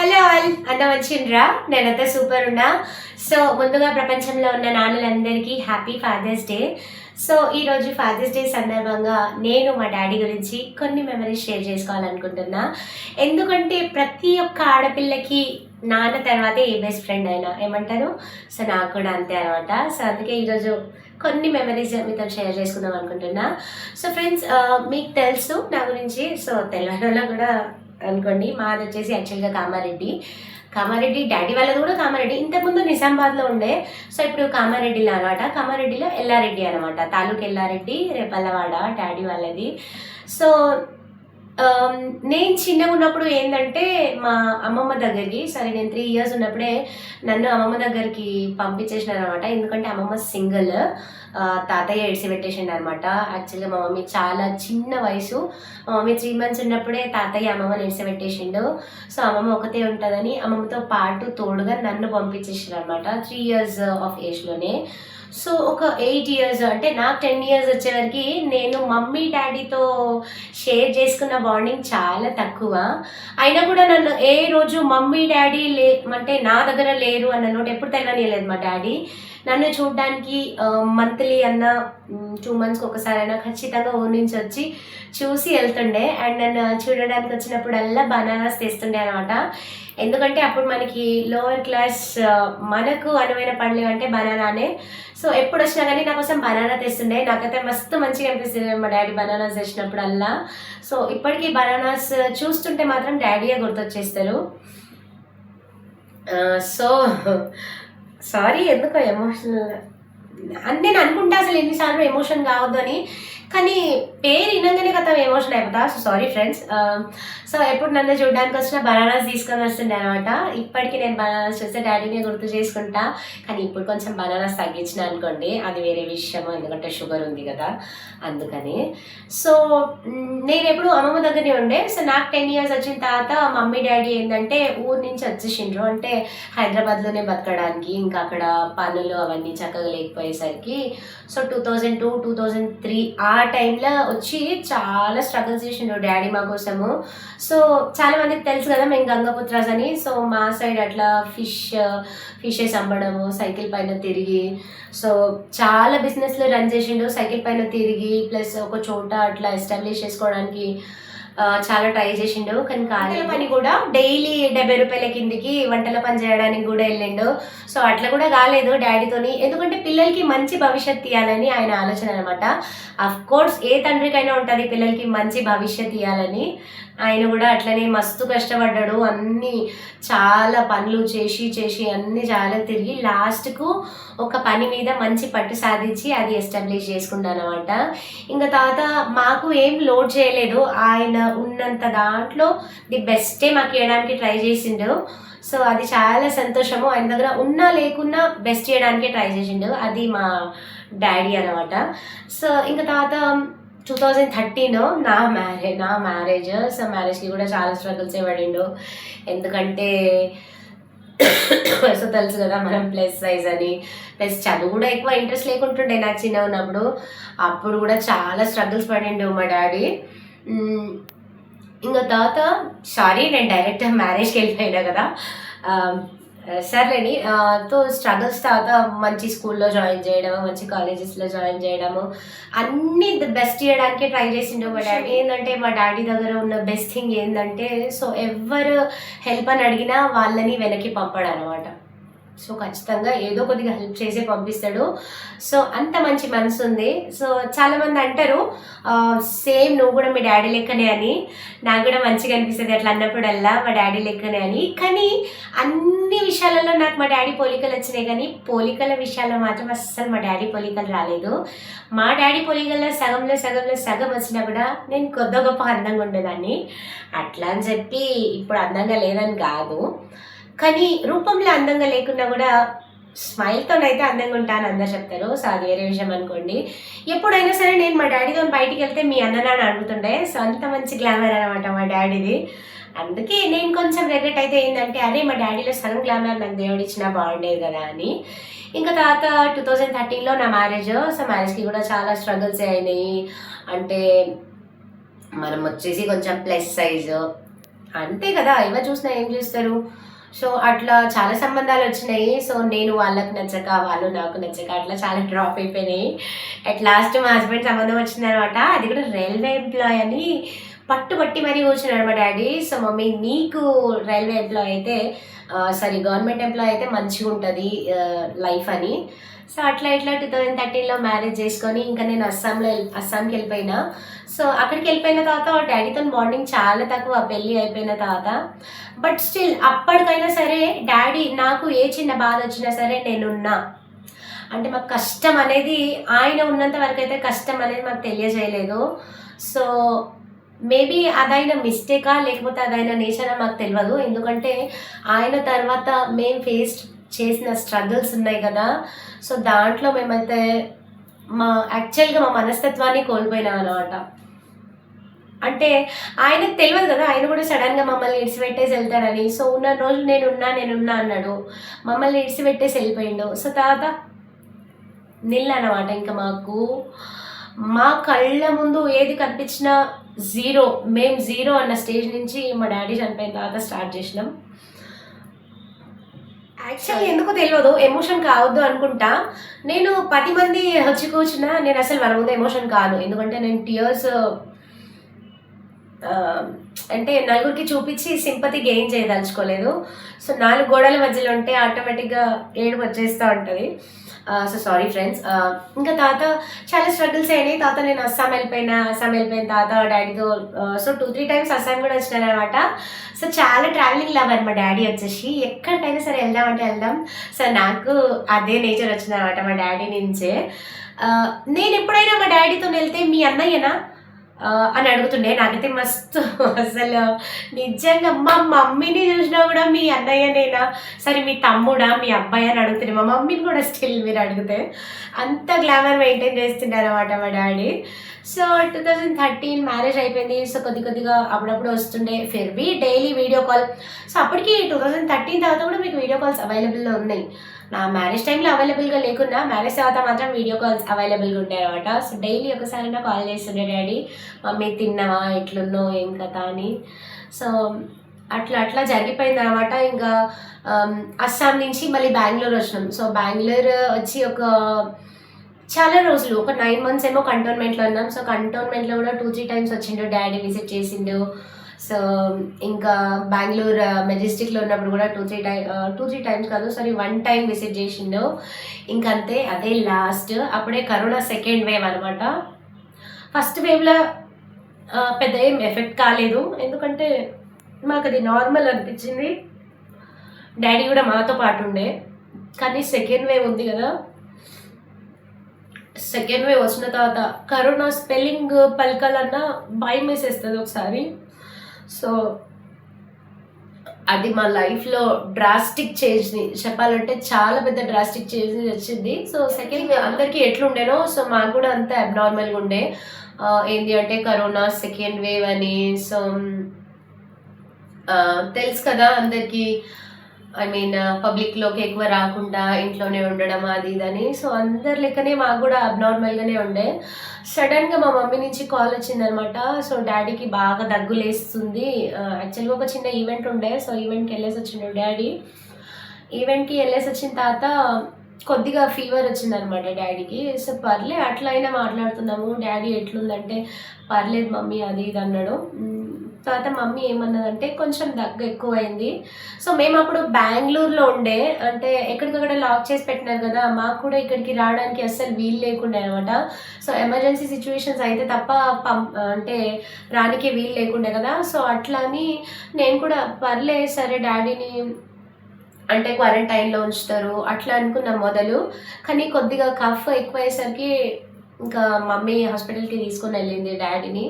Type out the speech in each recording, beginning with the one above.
Hello all, అన్న వచ్చిండ్రా? నేనైతే super ఉన్నా. సో ముందుగా ప్రపంచంలో ఉన్న నాన్నలందరికీ హ్యాపీ ఫాదర్స్ డే. సో ఈరోజు ఫాదర్స్ డే సందర్భంగా నేను మా డాడీ గురించి కొన్ని మెమరీస్ షేర్ చేసుకోవాలనుకుంటున్నా. ఎందుకంటే ప్రతి ఒక్క ఆడపిల్లకి నాన్న తర్వాతే ఏ బెస్ట్ ఫ్రెండ్ అయినా ఏమంటారు. సో నాకు కూడా అంతే అనమాట. సో అందుకే ఈరోజు కొన్ని మెమరీస్ మీతో షేర్ చేసుకుందాం అనుకుంటున్నా. సో ఫ్రెండ్స్, మీకు తెలుసు నా గురించి, సో తెలియని కూడా అనుకోండి. మాది వచ్చేసి యాక్చువల్గా కామారెడ్డి డాడీ వాళ్ళది కూడా కామారెడ్డి. ఇంతకుముందు నిజామాబాద్లో ఉండే, సో ఇప్పుడు కామారెడ్డిలో అనమాట. కామారెడ్డిలో ఎల్లారెడ్డి అనమాట, తాలూకు ఎల్లారెడ్డి, రేపల్లవాడ డాడీ వాళ్ళది. సో నేను చిన్నగా ఉన్నప్పుడు ఏంటంటే మా అమ్మమ్మ దగ్గరికి, సరే నేను 3 years ఉన్నప్పుడే నన్ను అమ్మమ్మ దగ్గరికి పంపించేసినారు అనమాట. ఎందుకంటే అమ్మమ్మ సింగిల్, తాతయ్య ఎడిసి పెట్టేసిండు అనమాట. యాక్చువల్గా మా మమ్మీ చాలా చిన్న వయసు, మా మమ్మీ 3 months ఉన్నప్పుడే తాతయ్య అమ్మమ్మని ఎడిసి పెట్టేసిండు. సో అమ్మమ్మ ఒకతే ఉంటుందని అమ్మమ్మతో పాటు తోడుగా నన్ను పంపించేసారు అనమాట 3 years ఆఫ్ ఏజ్లోనే. సో ఒక 8 years, అంటే నాకు 10 years వచ్చేవరకు నేను మమ్మీ డాడీతో షేర్ చేసుకున్న బాండింగ్ చాలా తక్కువ. అయినా కూడా నన్ను ఏ రోజు మమ్మీ డాడీ అంటే నా దగ్గర లేరు అన్న నోట్ ఎప్పుడు తెలవనియలేదు మా డాడీ. నన్ను చూడడానికి మంత్లీ అన్న 2 monthsకి ఒకసారైనా ఖచ్చితంగా ఊరి నుంచి వచ్చి చూసి వెళ్తుండే. అండ్ నన్ను చూడడానికి వచ్చినప్పుడల్లా బనానాస్ తెస్తుండే అనమాట. ఎందుకంటే అప్పుడు మనకి లోవర్ క్లాస్, మనకు అనువైన పండ్లు అంటే బనానానే. సో ఎప్పుడు వచ్చినా కానీ నా కోసం బనానా తెస్తుండే. నాకైతే మస్తు మంచిగా అనిపిస్తుంది మా డాడీ బనానాస్ తెచ్చినప్పుడల్లా. సో ఇప్పటికీ బనానాస్ చూస్తుంటే మాత్రం డాడీయే గుర్తొచ్చేస్తారు. సో సారీ, ఎందుకో ఎమోషనల్ అని నేను అనుకుంటా. అసలు ఎన్నిసార్లు ఎమోషన్ కావద్దు అని, కానీ పేరు వినగానే కదా ఎమోషన్ అయిపోతా. So sorry friends. సో ఎప్పుడు నన్ను చూడడానికి వచ్చిన బనానాస్ తీసుకొని వస్తుండే అనమాట. ఇప్పటికీ నేను బనానాస్ చూస్తే డాడీని గుర్తు చేసుకుంటా. కానీ ఇప్పుడు కొంచెం బనానాస్ తగ్గించిన అనుకోండి, అది వేరే విషయం, ఎందుకంటే షుగర్ ఉంది కదా అందుకని. సో నేను ఎప్పుడు అమ్మమ్మ దగ్గరనే ఉండే. సో నాకు 10 years వచ్చిన తర్వాత మమ్మీ డాడీ ఏంటంటే ఊరు నుంచి వచ్చేసిండ్రు, అంటే హైదరాబాద్లోనే బతకడానికి. ఇంకా అక్కడ పనులు అవన్నీ చక్కగా లేకపోయేసరికి సో 2002, 2003 ఆ టైంలో వచ్చి చాలా స్ట్రగుల్స్ చేసిండ్రు డాడీ మా కోసము. సో చాలా మందికి తెలుసు కదా మేము గంగపుత్రాస్ అని. సో మా సైడ్ అట్లా ఫిషెస్ అమ్మడము, సైకిల్ పైన తిరిగి, సో చాలా బిజినెస్లు రన్ చేసిండు సైకిల్ పైన తిరిగి. ప్లస్ ఒక చోట అట్లా ఎస్టాబ్లిష్ చేసుకోవడానికి చాలా ట్రై చేసిండు. కానీ వంటల పని కూడా డైలీ 70 రూపాయల కిందికి వంటల పని చేయడానికి కూడా వెళ్ళిండు. సో అట్లా కూడా కాలేదు డాడీతోని, ఎందుకంటే పిల్లలకి మంచి భవిష్యత్తు ఇవ్వాలని ఆయన ఆలోచన అనమాట. అఫ్ కోర్స్ ఏ తండ్రికైనా ఉంటుంది పిల్లలకి మంచి భవిష్యత్తు ఇవ్వాలని. ఆయన కూడా అట్లనే మస్తు కష్టపడ్డాడు. అన్నీ చాలా పనులు చేసి అన్నీ చాలా తిరిగి లాస్ట్కు ఒక పని మీద మంచి పట్టు సాధించి అది ఎస్టాబ్లిష్ చేసుకున్నాను అనమాట. ఇంకా తర్వాత మాకు ఏం లోడ్ చేయలేదు, ఆయన ఉన్నంత దాంట్లో ది బెస్టే మాకు ఇవ్వడానికి ట్రై చేసిండు. సో అది చాలా సంతోషము. ఆయన దగ్గర ఉన్నా లేకున్నా బెస్ట్ చేయడానికే ట్రై చేసిండు, అది మా డాడీ అనమాట. సో ఇంకా తర్వాత 2013 నా మ్యారేజ్. సో మ్యారేజ్కి కూడా చాలా స్ట్రగుల్స్ పడిండు. ఎందుకంటే సో తెలుసు కదా మనం ప్లస్ సైజ్ అని, ప్లస్ చదువు కూడా ఎక్కువ ఇంట్రెస్ట్ లేకుంటుండే నాకు చిన్న ఉన్నప్పుడు. అప్పుడు కూడా చాలా స్ట్రగుల్స్ పడిండు మా డాడీ. ఇంకా తర్వాత సారీ, నేను డైరెక్ట్ మ్యారేజ్కి వెళ్ళిపోయినా కదా, సర్లేని. తో స్ట్రగుల్స్ తర్వాత మంచి స్కూల్లో జాయిన్ చేయడము, మంచి కాలేజెస్లో జాయిన్ చేయడము, అన్నీ ది బెస్ట్ చేయడానికి ట్రై చేసిండు మా డాడీ. ఏంటంటే మా డాడీ దగ్గర ఉన్న బెస్ట్ థింగ్ ఏంటంటే, సో ఎవరు హెల్ప్ అని అడిగినా వాళ్ళని వెనక్కి పంపడు అనమాట. సో ఖచ్చితంగా ఏదో కొద్దిగా హెల్ప్ చేసే పంపిస్తాడు. సో అంత మంచి మనసు ఉంది. సో చాలామంది అంటారు సేమ్ నువ్వు కూడా మీ డాడీ లెక్కనే అని. నాకు కూడా మంచిగా అనిపిస్తుంది అట్లా అన్నప్పుడల్లా మా డాడీ లెక్కనే అని. కానీ అన్ని విషయాలలో నాకు మా డాడీ పోలికలు వచ్చినాయి, కానీ పోలికల విషయాల్లో మాత్రం అస్సలు మా డాడీ పోలికలు రాలేదు. మా డాడీ పోలికల్లో సగం వచ్చినా కూడా నేను కొద్ది గొప్ప అందంగా ఉండేదాన్ని. అట్లా అని చెప్పి ఇప్పుడు అందంగా లేదని కాదు, కానీ రూపంలో అందంగా లేకున్నా కూడా స్మైల్తోనైతే అందంగా ఉంటాను అందరు చెప్తారు. సో అది వేరే విషయం అనుకోండి. ఎప్పుడైనా సరే నేను మా డాడీతో బయటికి వెళ్తే మీ అన్ననా అడుగుతుండే. సో అంత మంచి గ్లామర్ అనమాట మా డాడీది. అందుకే నేను కొంచెం రిగ్రెట్ అయితే ఏంటంటే, అరే మా డాడీలో సగం గ్లామర్ నాకు దేవుడు ఇచ్చినా బాగుండేది కదా అని. ఇంకా తర్వాత 2013 నా మ్యారేజ్. సో మ్యారేజ్కి కూడా చాలా స్ట్రగుల్స్ అయినాయి. అంటే మనం వచ్చేసి కొంచెం ప్లస్ సైజు, అంతే కదా, ఎవరు చూసినా ఏం చేస్తారు. సో అట్లా చాలా సంబంధాలు వచ్చినాయి. సో నేను వాళ్ళకి నచ్చక, వాళ్ళు నాకు నచ్చక అట్లా చాలా డ్రాప్ అయిపోయినాయి. అట్ లాస్ట్ మా హస్బెండ్ సంబంధం వచ్చిందనమాట. అది కూడా రైల్వే ఎంప్లాయ్ అని పట్టుబట్టి మరీ కూర్చున్నాడు మా డాడీ. సో మమ్మీ నీకు రైల్వే ఎంప్లాయ్ అయితే సారీ గవర్నమెంట్ ఎంప్లాయ్ అయితే మంచిగా ఉంటుంది లైఫ్ అని. సో అట్లా ఇట్లా 2013లో మ్యారేజ్ చేసుకొని ఇంకా నేను అస్సాంకి వెళ్ళిపోయినా. సో అక్కడికి వెళ్ళిపోయిన తర్వాత డాడీతో బాండింగ్ చాలా తక్కువ పెళ్ళి అయిపోయిన తర్వాత. బట్ స్టిల్ అప్పటికైనా సరే డాడీ నాకు ఏ చిన్న బాధ వచ్చినా సరే నేనున్నా. అంటే మాకు కష్టం అనేది ఆయన ఉన్నంత వరకు అయితే కష్టం అనేది మాకు తెలియజేయలేదు. సో మేబీ అదైనా మిస్టేకా లేకపోతే అదైనా నేచరా మాకు తెలియదు. ఎందుకంటే ఆయన తర్వాత మేము ఫేస్ చేసిన స్ట్రగుల్స్ ఉన్నాయి కదా. సో దాంట్లో మేమైతే యాక్చువల్గా మా మనస్తత్వాన్ని కోల్పోయినాం అనమాట. అంటే ఆయనకు తెలియదు కదా, ఆయన కూడా సడన్గా మమ్మల్ని ఇడిచిపెట్టేసి వెళ్తాడని. సో ఉన్న రోజు నేనున్నా అన్నాడు, మమ్మల్ని ఇడిచిపెట్టేసి వెళ్ళిపోయిండు. సో తర్వాత అనమాట. ఇంకా మా కళ్ళ ముందు ఏది కనిపించినా జీరో, మేము జీరో అన్న స్టేజ్ నుంచి మా డాడీ చనిపోయిన తర్వాత స్టార్ట్ చేసినాం. యాక్చువల్లీ ఎందుకో తెలియదు, ఎమోషన్ కావద్దు అనుకుంటా. నేను 10 మంది వచ్చి కూర్చున్నా నేను అసలు వాళ్ళ ముందు ఎమోషన్ కాదు. ఎందుకంటే నేను టీయర్స్ అంటే నలుగురికి చూపించి సింపతి గెయిన్ చేయదలుచుకోలేదు. సో 4 గోడల మధ్యలో ఉంటే ఆటోమేటిక్గా ఏడుపు వచ్చేస్తూ ఉంటుంది. So sorry friends. ఇంకా తాత చాలా స్ట్రగుల్స్ అయినాయి. తాత నేను అస్సాం వెళ్ళిపోయిన తాత డాడీతో సో 2-3 టైమ్స్ అస్సాం కూడా వచ్చినాను అనమాట. సో చాలా ట్రావెలింగ్ లవర్ మా డాడీ వచ్చేసి. ఎక్కడికైనా సరే వెళ్దామంటే వెళ్దాం. సో నాకు అదే నేచర్ వచ్చింది అనమాట మా డాడీ నుంచే. నేను ఎప్పుడైనా మా డాడీతో వెళ్తే మీ అన్నయ్యనా అని అడుగుతుండే. నాకైతే మస్తు అసలు నిజంగా మా మమ్మీని చూసినా కూడా మీ అన్నయ్యనేనా, సరే మీ తమ్ముడా, మీ అబ్బాయి అని అడుగుతుండే. మా మమ్మీని కూడా స్టిల్ మీరు అడిగితే అంత గ్లామర్ మెయింటైన్ చేస్తుండే అనమాట మా డాడీ. సో 2013 మ్యారేజ్ అయిపోయింది. సో కొద్దిగా అప్పుడప్పుడు వస్తుండే ఫిర్బీ డైలీ వీడియో కాల్. సో అప్పటికి 2013 తర్వాత కూడా మీకు వీడియో కాల్స్ అవైలబుల్లో ఉన్నాయి. నా మ్యారేజ్ టైంలో అవైలబుల్గా లేకున్నా మ్యారేజ్ తర్వాత మాత్రం వీడియో కాల్స్ అవైలబుల్గా ఉంటాయి అనమాట. సో డైలీ ఒకసారైనా కాల్ చేస్తుండే డాడీ, మమ్మీ తిన్నావా, ఎట్లున్నావు, ఏం కథ అని. సో అట్లా జరిగిపోయింది అనమాట. ఇంకా అస్సాం నుంచి మళ్ళీ బెంగళూరు వచ్చినాం. సో బెంగళూరు వచ్చి చాలా రోజులు, ఒక 9 months ఏమో కంటోన్మెంట్లో ఉన్నాం. సో కంటోన్మెంట్లో కూడా 2-3 times వచ్చిండు డాడీ, విజిట్ చేసిండు. సో ఇంకా బెంగళూరు మెజెస్టిక్లో ఉన్నప్పుడు కూడా 2-3 times కాదు, సారీ 1 time విజిట్ చేసిండు. ఇంకంతే, అదే లాస్ట్. అప్పుడే కరోనా సెకండ్ వేవ్ అనమాట. ఫస్ట్ వేవ్లో పెద్ద ఏం ఎఫెక్ట్ కాలేదు, ఎందుకంటే మాకు అది నార్మల్ అనిపించింది. డాడీ కూడా మాతో పాటు ఉండే. కానీ సెకండ్ వేవ్ ఉంది కదా, సెకండ్ వేవ్ వచ్చిన తర్వాత కరోనా స్పెల్లింగ్ పలకాలన్నా భయం వేసేస్తుంది ఒకసారి. సో అది మా లైఫ్లో డ్రాస్టిక్ చేంజ్ని చెప్పాలంటే చాలా పెద్ద డ్రాస్టిక్ చేంజ్ వచ్చింది. సో సెకండ్ వేవ్ అందరికీ ఎట్లుండేనో సో మాకు కూడా అంత అబ్నార్మల్గా ఉండే. ఏంటి అంటే కరోనా సెకండ్ వేవ్ అని. సో తెలుసు కదా అందరికీ, ఐ మీన్ పబ్లిక్లోకి ఎక్కువ రాకుండా ఇంట్లోనే ఉండడం అది ఇదని. సో అందరి లెక్కనే మాకు కూడా అబ్నార్మల్గానే ఉండే. సడన్గా మా మమ్మీ నుంచి కాల్ వచ్చిందనమాట. సో డాడీకి బాగా దగ్గులేస్తుంది. యాక్చువల్గా ఒక చిన్న ఈవెంట్ ఉండే. సో ఈవెంట్కి వెళ్ళేసి వచ్చిండు డాడీ. ఈవెంట్కి వెళ్ళేసి వచ్చిన తర్వాత కొద్దిగా ఫీవర్ వచ్చిందనమాట డాడీకి. సో పర్లే అట్లా అయినా మాట్లాడుతున్నాము. డాడీ ఎట్లుందంటే పర్లేదు మమ్మీ అది ఇది అన్నాడు. తర్వాత మమ్మీ ఏమన్నదంటే కొంచెం దగ్గు ఎక్కువైంది. సో మేము అప్పుడు బెంగళూరులో ఉండే, అంటే ఎక్కడికక్కడ లాక్ చేసి పెట్టినారు కదా, మాకు కూడా ఇక్కడికి రావడానికి అస్సలు వీలు లేకుండే అనమాట. సో ఎమర్జెన్సీ సిచ్యువేషన్స్ అయితే తప్ప అంటే రానికి వీలు లేకుండే కదా. సో అట్లా అని నేను కూడా పర్లే సరే డాడీని అంటే క్వారంటైన్లో ఉంచుతారు అట్లా అనుకున్నాం మొదలు. కానీ కొద్దిగా కఫ్ ఎక్కువయ్యేసరికి ఇంకా మమ్మీ హాస్పిటల్కి తీసుకొని వెళ్ళింది డాడీని.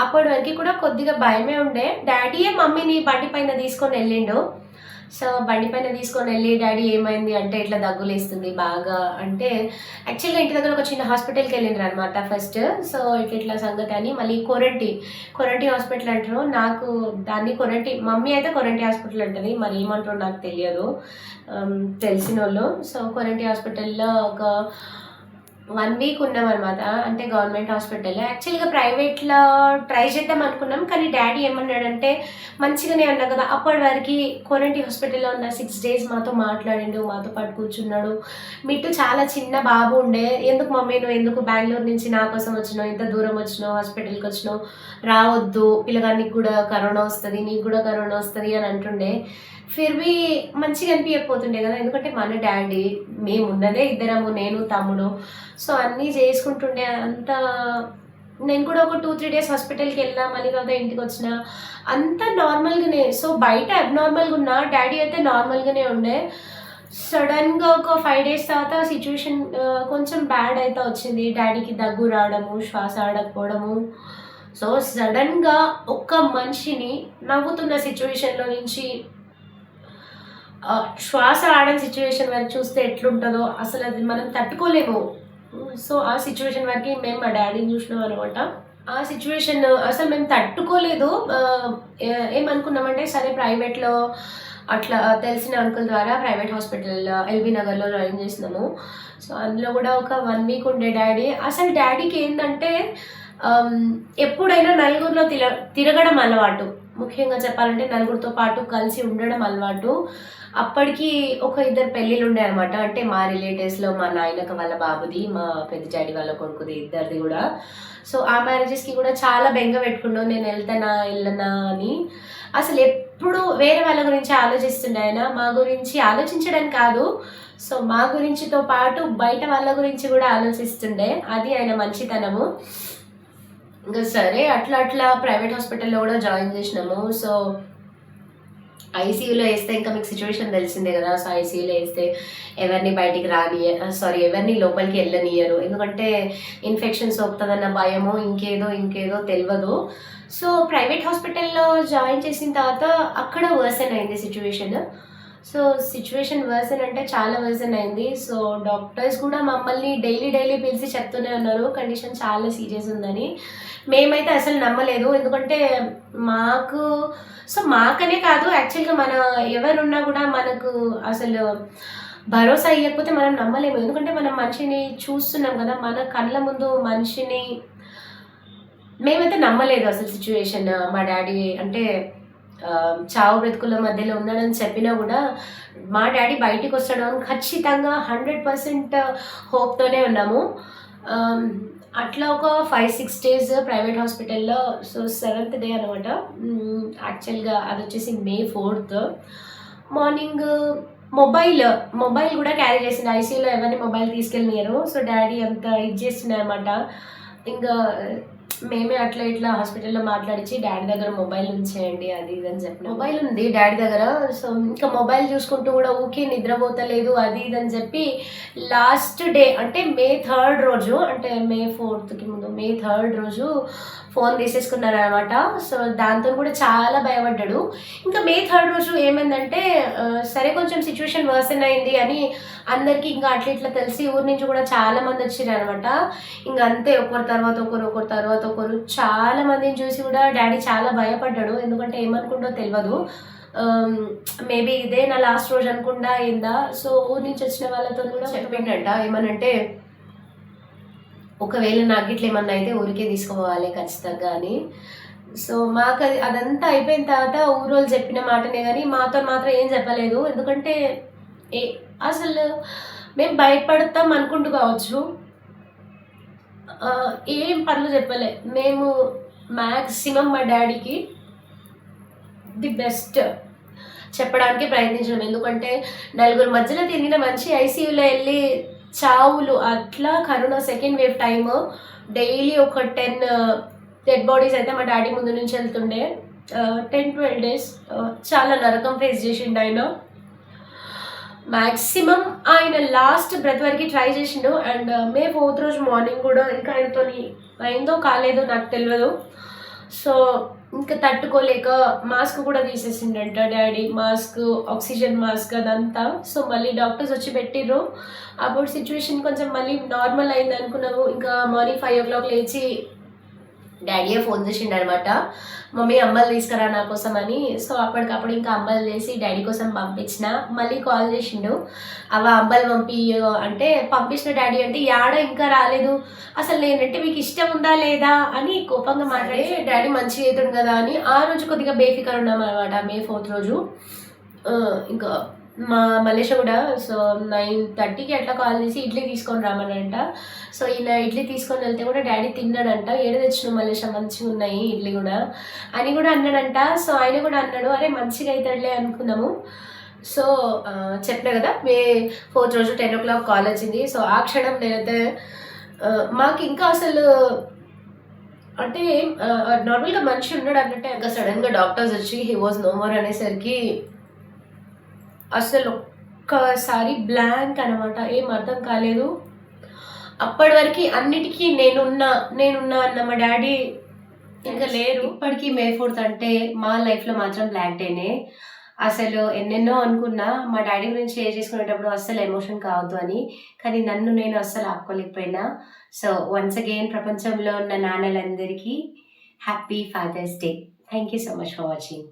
అప్పటి వరకు కూడా కొద్దిగా భయమే ఉండే. డాడీయే మమ్మీని బండి పైన తీసుకొని వెళ్ళిండు. సో బండి పైన తీసుకొని వెళ్ళి డాడీ ఏమైంది అంటే ఇట్లా దగ్గులేస్తుంది బాగా అంటే, యాక్చువల్గా ఇంటి దగ్గర ఒక చిన్న హాస్పిటల్కి వెళ్ళిండ్రు అనమాట ఫస్ట్. సో ఇట్లా సంగతి అని మళ్ళీ కొరంటి హాస్పిటల్ అంటారు. నాకు దాన్ని మమ్మీ అయితే కొరంటి హాస్పిటల్ అంటుంది, మరి ఏమంటారో నాకు తెలియదు, తెలిసిన వాళ్ళు. సో కొరంటి హాస్పిటల్లో ఒక 1 వీక్ ఉన్నామనమాట. అంటే గవర్నమెంట్ హాస్పిటల్. యాక్చువల్‌గా ప్రైవేట్‌లో ట్రై చేద్దాం అనుకున్నాం. కానీ డ్యాడీ ఏమన్నాడంటే, మంచిగానే ఉన్నా కదా! అప్పటి వరకి క్వారంటైన్ హాస్పిటల్‌లో ఉన్న 6 డేస్ మాతో మాట్లాడిండు, మాతో పాటు కూర్చున్నాడు. మిట్టు చాలా చిన్న బాబు ఉండే. "ఎందుకు మమ్మీ నువ్వెందుకు బెంగుళూరు నుంచి నా కోసం వచ్చినావు? ఇంత దూరం వచ్చినావు, హాస్పిటల్‌కి వచ్చినావు. రావద్దు. పిల్లగానికి కూడా కరోనా వస్తది. నీకు కూడా కరోనా వస్తది" అని అంటుండే. ఫిర్ భీ మంచిగా అనిపియకపోతుండే కదా! ఎందుకంటే మన డ్యాడీ, మేమున్నదే ఇద్దరము, నేను, తమ్ముడు. సో, అన్నీ చేసుకుంటుండే. నేను కూడా ఒక 2, 3 డేస్ హాస్పిటల్‌కెళ్ళినా, మళ్ళీ తర్వాత ఇంటికొచ్చినా. అంతా నార్మల్‌గానే. సో, బయట అబ్‌నార్మల్‌గున్నా, డ్యాడీ అయితే నార్మల్‌గానే ఉండే. సడెన్‌గా ఒక 5 డేస్ తర్వాత సిట్యుయేషన్ కొంచెం బ్యాడ్ అయితా వచ్చింది. డ్యాడీకి దగ్గు రావడము, శ్వాస ఆడకపోవడము. సో, సడెన్‌గా ఒక మనిషిని నవ్వుతున్న సిట్యుయేషన్‌లో నుంచి శ్వాస ఆడని సిట్యుయేషన్ వరకు చూస్తే ఎట్లుంటదో అసలది మనం తట్టుకోలేము. సో, ఆ సిట్యుయేషన్ వరకి మేము మా డ్యాడీని చూసినాం అనమాట. ఆ సిట్యుయేషన్ అసలు మేము తట్టుకోలేదు. ఏమనుకున్నామంటే సరే ప్రైవేట్‌లో అట్లా తెలిసిన అంకుల్ ద్వారా ప్రైవేట్ హాస్పిటల్ ఎల్బీ నగర్‌లో జాయిన్ చేసినాము. సో, అందులో కూడా ఒక 1 వీక్ ఉండే డ్యాడీ. అసలు డ్యాడీకి ఏందంటే ఎప్పుడైనా నలుగురిలో తిరగడం అలవాటు. ముఖ్యంగా చెప్పాలంటే నలుగురితో పాటు కలిసి ఉండడం అలవాటు. అప్పటికి ఒక 2 పెళ్ళిళ్ళుండే అనమాట. అంటే మా రిలేటివ్స్‌లో మా నాయనక్క వాళ్ళ బాబుది, మా పెద్ద డాడీ వాళ్ళ కొడుకుది, ఇద్దరిది గూడా. సో, ఆ మ్యారేజెస్‌కి కూడా చాలా బెంగ పెట్టుకున్నాం. నేను ఎళ్తానా? ఎళ్ళనా? అని. అసలెప్పుడు వేరే వాళ్ళ గురించి ఆలోచిస్తుండే ఆయన. మా గురించి ఆలోచించడం కాదు. సో, మా గురించితో పాటు బయట వాళ్ళ గురించి కూడా ఆలోచిస్తుండే. అది ఆయన మంచితనము. ఇంక సరే అట్లా అట్లా ప్రైవేట్ హాస్పిటల్‌లో కూడా జాయిన్ చేసినాము. సో, ఐసీయూలో ఏస్తే ఇంకా మీకు సిట్యుయేషన్ తెలిసిందే కదా! సో, ఐసీయూలో ఏస్తే ఎవరిని బయటికి ఎవరిని లోపలికి ఎళ్ళనియ్యరు. ఎందుకంటే ఇన్ఫెక్షన్ సోకుతదన్న భయమో, ఇంకేదో తెలవదు. సో, ప్రైవేట్ హాస్పిటల్‌లో జాయిన్ చేసిన తర్వాత అక్కడ వర్సెన్ అయింది సిట్యుయేషన్. సో, సిట్యుయేషన్ వర్సెన్ అంటే చాలా వర్సెన్ అయింది. సో, డాక్టర్స్ కూడా మమ్మల్ని డైలీ పిలిచి చెప్తూనే ఉన్నారు కండిషన్ చాలా సీరియస్ ఉందని. మేమైతే అసలు నమ్మలేదు. ఎందుకంటే మాకు మాకనే కాదు యాక్చువల్‌గా మన ఎవరున్నా కూడా మనకు అసలు భరోసా ఇయ్యకపోతే మనం నమ్మలేము. ఎందుకంటే మనం మనిషిని చూస్తున్నాం కదా! మన కళ్ళ ముందు మనిషిని మేమైతే నమ్మలేదు అసలు సిట్యుయేషన్. మా డ్యాడీ అంటే చావు బ్రతుకుల మధ్యలో ఉన్నాడని చెప్పినా కూడా మా డ్యాడీ బయటికొస్తాడు అని ఖచ్చితంగా 100% హోప్‌తోనే ఉన్నాము. అట్లా ఒక 5, 6 డేస్ ప్రైవేట్ హాస్పిటల్‌లో. సో, 7th డే అనమాట. యాక్చువల్‌గా అదొచ్చేసి మే 4th మార్నింగ్ మొబైల్ కూడా క్యారీ చేసిండు. ఐసీయూలో ఎవరిని మొబైల్ తీసుకెళ్ళనియ్యరు. సో, డ్యాడీ అంత ఇది చేస్తుండనమాట. ఇంకా మేమే అట్లా ఇట్లా హాస్పిటల్‌లో మాట్లాడిచ్చి డ్యాడీ దగ్గర మొబైల్ ఉంచేయండి అది ఇది అని చెప్పిన. మొబైల్ ఉంది డ్యాడీ దగ్గర. సో, ఇంకా మొబైల్ చూసుకుంటూ కూడా ఊకే నిద్రపోతలేదు అది ఇది అని చెప్పి లాస్ట్ డే అంటే మే 3rd రోజు, అంటే మే 4థ్‌కి ముందు మే 3rd రోజు ఫోన్ తీసేసుకున్నారనమాట. సో, దాంతో కూడా చాలా భయపడ్డాడు. ఇంకా మే 3rd రోజు ఏమైందంటే సరే కొంచెం సిట్యుయేషన్ వర్సెన్ అయింది అని అందరికీ ఇంకా అట్లా ఇట్లా తెలిసి ఊరు నుంచి కూడా చాలా మంది వచ్చిర్రనమాట. ఇంక అంతే ఒకరి తర్వాత ఒకరు చాలా మందిని చూసి కూడా డ్యాడీ చాలా భయపడ్డాడు. ఎందుకంటే ఏమనుకుంటో తెలవదు. మేబీ ఇదే నా లాస్ట్ రోజు అనుకుండా అయిందా. సో, ఊరు నుంచి వచ్చిన వాళ్ళతో కూడా చెప్పిండంట ఏమనంటే, ఒకవేళ నాకు ఇట్లా ఏమన్నా అయితే ఊరికే తీసుకుపోవాలి ఖచ్చితంగా అని. సో, మాకు అదంతా అయిపోయిన తర్వాత ఊరోళ్ళు చెప్పిన మాటనే కానీ మాతో మాత్రం ఏం చెప్పలేదు. ఎందుకంటే అసలు మేము భయపడతాం అనుకుంటూ కావచ్చు, ఏం పనులు చెప్పలే. మేము మ్యాక్సిమం మా డాడీకి ది బెస్ట్ చెప్పడానికి ప్రయత్నించాం. ఎందుకంటే నలుగురు మధ్యలో తిరిగిన మనిషి ఐసీయూలో వెళ్ళి చావులు అట్లా corona second wave time daily ఒక 10 డెడ్ బాడీస్ అయితే మా డాడీ ముందు నుంచి వెళ్తుండే. 10-12 డేస్ చాలా నరకం ఫేస్ చేసిండు ఆయన. మ్యాక్సిమం ఆయన లాస్ట్ బ్రెత్ వరకు ట్రై చేసిండు. అండ్ మే 4th రోజు మార్నింగ్ కూడా ఇంకా ఆయనతో అయిందో కాలేదో నాకు తెలియదు. సో, ఇంకా తట్టుకోలేక మాస్క్ కూడా తీసేసిండంట డాడీ. మాస్క్, ఆక్సిజన్ మాస్క్ అదంతా. సో, మళ్ళీ డాక్టర్స్ వచ్చి పెట్టిర్రు. అప్పుడు సిచ్యువేషన్ కొంచెం మళ్ళీ నార్మల్ అయింది అనుకున్నాము. ఇంకా మార్నింగ్ 5 o'clock లేచి డాడీయే ఫోన్ చేసిండనమాట. మమ్మీ అంబలు తీసుకురా నా కోసం అని. సో అప్పటికప్పుడు ఇంకా అంబలు చేసి డాడీ కోసం పంపించిన. మళ్ళీ కాల్ చేసిండు, అవ అంబలు పంపియ్యు అంటే పంపించిన డాడీ. అంటే యాడ ఇంకా రాలేదు, అసలు నేనంటే మీకు ఇష్టం ఉందా లేదా అని కోపంగా మాట్లాడి డాడీ మంచిగా అవుతుంది కదా అని ఆ రోజు కొద్దిగా బేఫికర్ ఉన్నాం అనమాట. మే 4th రోజు ఇంకా మా మలేషియా కూడా సో 9:30కి అట్లా కాల్ చేసి ఇడ్లీ తీసుకొని రామనంట. సో ఇలా ఇడ్లీ తీసుకొని వెళ్తే కూడా డాడీ తిన్నాడంట. ఏడు తెచ్చినావు మలేషియా, మంచిగా ఉన్నాయి ఇడ్లీ కూడా అని కూడా అన్నాడంట. సో ఆయన కూడా అన్నాడు, అరే మంచిగా అవుతాడులే అనుకున్నాము. సో చెప్పినా కదా మే 4th రోజు 10 o'clock కాల్ వచ్చింది. సో ఆ క్షణం నేనైతే మాకు ఇంకా అసలు అంటే నార్మల్గా మనిషి ఉన్నాడు అన్నట్టే, ఇంకా సడన్గా డాక్టర్స్ వచ్చి హీ వాజ్ నో మోర్ అనేసరికి అసలు ఒక్కసారి బ్లాంక్ అనమాట. ఏం అర్థం కాలేదు. అప్పటి వరకు అన్నిటికీ నేనున్నా అన్న మా డాడీ ఇంకా లేరు. ఇప్పటికీ మే 4th అంటే మా లైఫ్లో మాత్రం బ్లాక్ డేనే. అసలు ఎన్నెన్నో అనుకున్నా మా డాడీ గురించి షేర్ చేసుకునేటప్పుడు అస్సలు ఎమోషన్ కావద్దు అని, కానీ నన్ను నేను అస్సలు ఆపుకోలేకపోయినా. సో వన్స్ అగైన్ ప్రపంచంలో ఉన్న నాన్నలందరికీ happy Father's Day. Thank you so much for watching.